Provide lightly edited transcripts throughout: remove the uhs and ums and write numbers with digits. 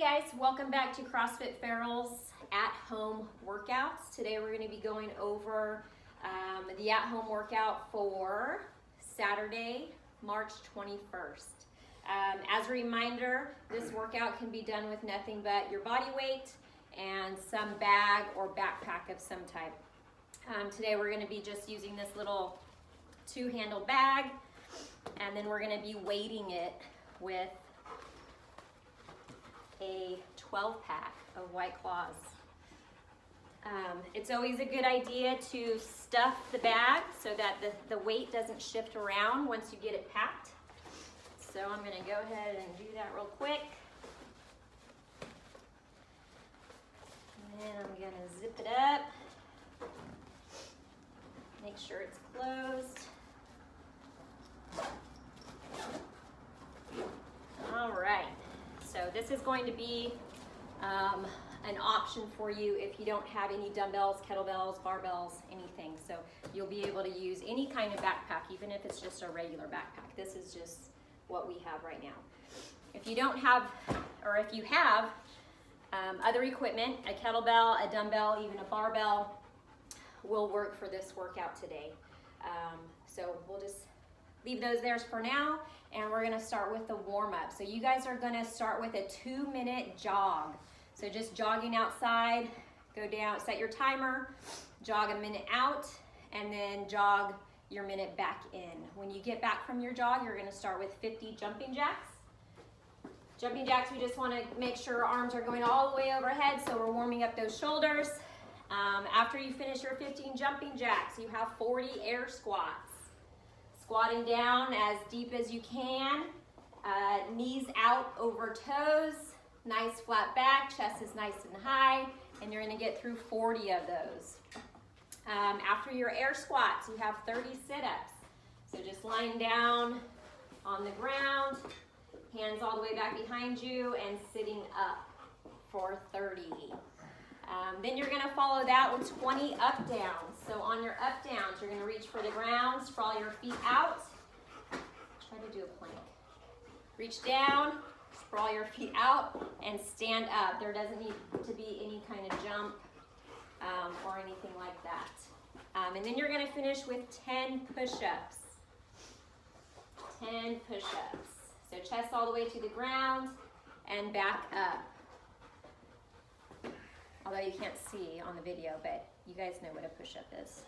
Hey guys, welcome back to CrossFit Farrell's at-home workouts. Today we're going to be going over the at-home workout for Saturday, March 21st. As a reminder, this workout can be done with nothing but your body weight and some bag or backpack of some type. Today we're going to be just using this little two-handle bag, and then we're going to be weighting it with a 12-pack of White Claws. It's always a good idea to stuff the bag so that the weight doesn't shift around once you get it packed. So I'm going to go ahead and do that real quick. And then I'm going to zip it up. Make sure it's closed. All right. So this is going to be an option for you if you don't have any dumbbells, kettlebells, barbells, anything. So you'll be able to use any kind of backpack, even if it's just a regular backpack. This is just what we have right now. If you don't have, or if you have other equipment, a kettlebell, a dumbbell, even a barbell, will work for this workout today. So we'll just leave those there for now, and we're gonna start with the warm-up. So you guys are gonna start with a 2-minute jog. So just jogging outside, go down, set your timer, jog a minute out, and then jog your minute back in. When you get back from your jog, you're gonna start with 50 jumping jacks. Jumping jacks, we just wanna make sure our arms are going all the way overhead, so we're warming up those shoulders. After you finish your 15 jumping jacks, you have 40 air squats. Squatting down as deep as you can, knees out over toes, nice flat back, chest is nice and high, and you're gonna get through 40 of those. After your air squats, you have 30 sit-ups. So just lying down on the ground, hands all the way back behind you, and sitting up for 30. Then you're gonna follow that with 20 up downs. So on your up downs, you're gonna reach for the ground, sprawl your feet out. Try to do a plank. Reach down, sprawl your feet out, and stand up. There doesn't need to be any kind of jump or anything like that. And then you're gonna finish with 10 push-ups. 10 push-ups. So chest all the way to the ground and back up. Although you can't see on the video, but you guys know what a push-up is.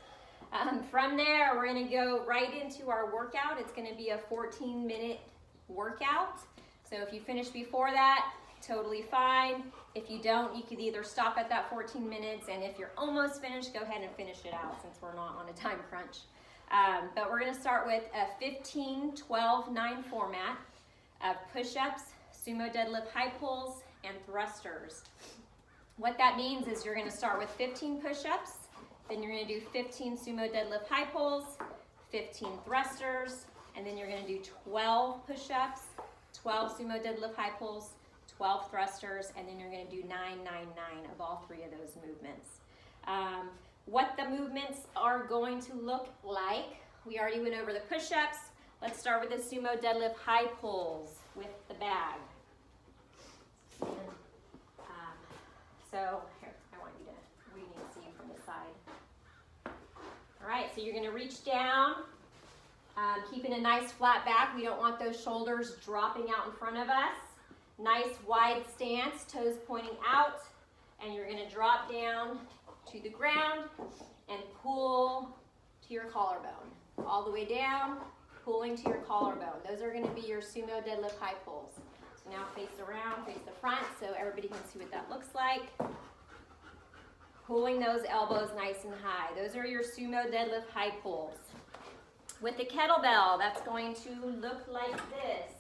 From there, we're gonna go right into our workout. It's gonna be a 14-minute workout. So if you finish before that, totally fine. If you don't, you could either stop at that 14 minutes, and if you're almost finished, go ahead and finish it out since we're not on a time crunch. But we're gonna start with a 15, 12, 9 format of push-ups, sumo deadlift high pulls, and thrusters. What that means is you're gonna start with 15 push-ups, then you're gonna do 15 sumo deadlift high pulls, 15 thrusters, and then you're gonna do 12 push-ups, 12 sumo deadlift high pulls, 12 thrusters, and then you're gonna do 9, 9, 9 of all 3 of those movements. What the movements are going to look like, we already went over the push-ups. Let's start with the sumo deadlift high pulls with the bag. So here, we need to see you from the side. All right, so you're gonna reach down, keeping a nice flat back. We don't want those shoulders dropping out in front of us. Nice wide stance, toes pointing out, and you're gonna drop down to the ground and pull to your collarbone. All the way down, pulling to your collarbone. Those are gonna be your sumo deadlift high pulls. So now face around, face the front, so everybody can see what that looks like. Pulling those elbows nice and high. Those are your sumo deadlift high pulls. With the kettlebell, that's going to look like this.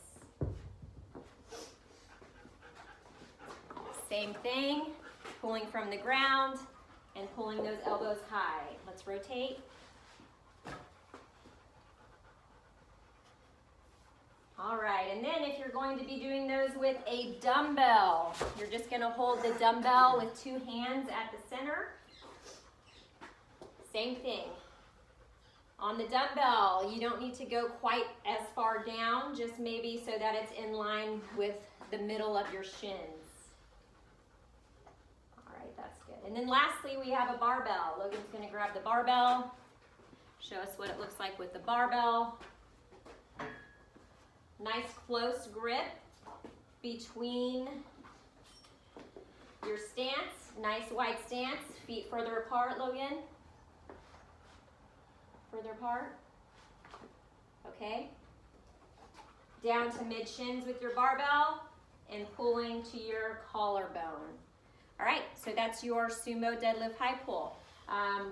Same thing, pulling from the ground and pulling those elbows high. Let's rotate. All right, and then if you're going to be doing those with a dumbbell, you're just gonna hold the dumbbell with 2 hands at the center. Same thing. On the dumbbell, you don't need to go quite as far down, just maybe so that it's in line with the middle of your shins. And then lastly, we have a barbell. Logan's gonna grab the barbell, show us what it looks like with the barbell. Nice close grip between your stance, nice wide stance, feet further apart, Logan. Further apart, okay. Down to mid-shins with your barbell and pulling to your collarbone. All right, so that's your sumo deadlift high pull.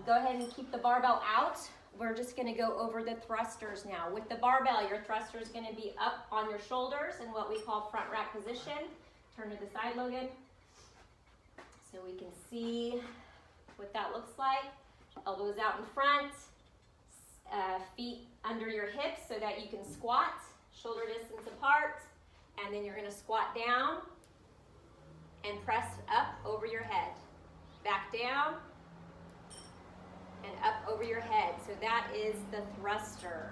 Go ahead and keep the barbell out. We're just gonna go over the thrusters now. With the barbell, your thruster is gonna be up on your shoulders in what we call front rack position. Turn to the side, Logan, so we can see what that looks like. Elbows out in front, feet under your hips so that you can squat, shoulder distance apart, and then you're gonna squat down and press up over your head. Back down and up over your head. So that is the thruster.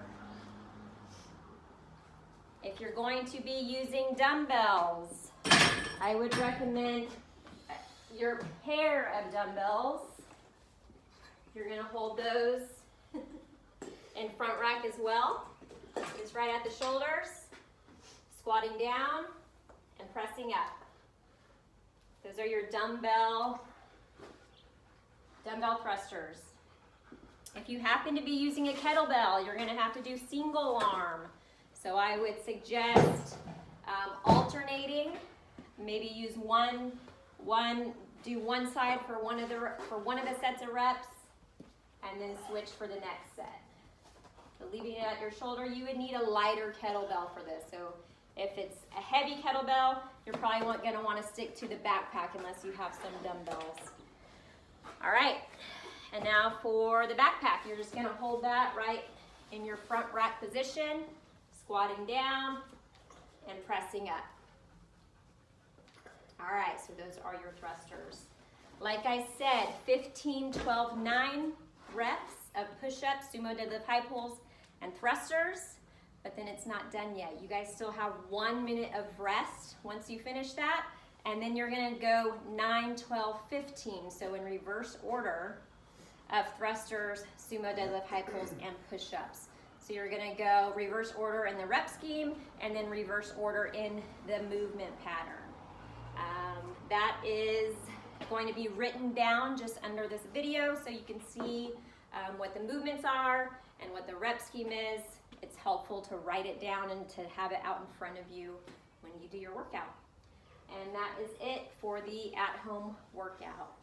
If you're going to be using dumbbells, I would recommend your pair of dumbbells. You're gonna hold those in front rack as well. Just right at the shoulders, squatting down and pressing up. Those are your dumbbell thrusters. If you happen to be using a kettlebell, you're gonna have to do single arm. So I would suggest alternating. Maybe use do one side for one of the sets of reps, and then switch for the next set. So leaving it at your shoulder, you would need a lighter kettlebell for this. So if it's a heavy kettlebell, you're probably gonna wanna stick to the backpack unless you have some dumbbells. All right, and now for the backpack, you're just gonna hold that right in your front rack position, squatting down and pressing up. All right, so those are your thrusters. Like I said, 15, 12, 9 reps of push-ups, sumo deadlift high pulls, and thrusters, but then it's not done yet. You guys still have 1 minute of rest once you finish that, and then you're gonna go 9, 12, 15, so in reverse order of thrusters, sumo deadlift high pulls, and push-ups. So you're gonna go reverse order in the rep scheme, and then reverse order in the movement pattern. That is going to be written down just under this video so you can see what the movements are and what the rep scheme is. It's helpful to write it down and to have it out in front of you when you do your workout. And that is it for the at-home workout.